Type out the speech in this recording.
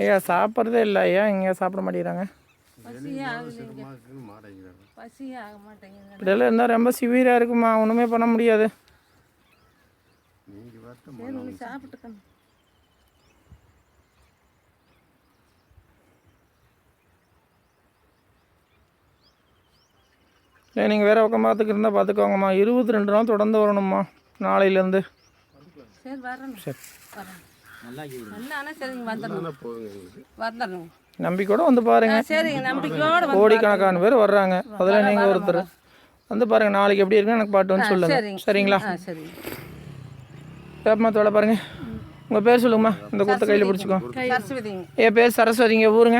ஐயா சாப்பிட்றதே இல்லை ஐயா, இங்கே சாப்பிட மாட்டேங்கிறாங்க. இதெல்லாம் இருந்தால் ரொம்ப சிவியராக இருக்குமா, ஒன்றுமே பண்ண முடியாது. இல்லை நீங்கள் வேறு பக்கம் பார்த்துக்கு இருந்தால் பார்த்துக்கோங்கம்மா. 22 நாள் தொடர்ந்து வரணும்மா நாளையிலேருந்து. சரி நம்பிக்கையோடு வந்து பாருங்கள். கோடிக்கணக்கான பேர் வர்றாங்க, அதில் நீங்கள் ஒருத்தர் வந்து பாருங்கள். நாளைக்கு எப்படி இருக்குன்னு எனக்கு பாட்டு வந்து சொல்லுங்கள். சரிங்களா? வேப்பமரத்தோட பாருங்கள். உங்கள் பேர் சொல்லுங்கம்மா. இந்த கொடுத்த கையில் பிடிச்சிக்கோ. என் பேர் சரஸ்வதிங்க. ஊருங்க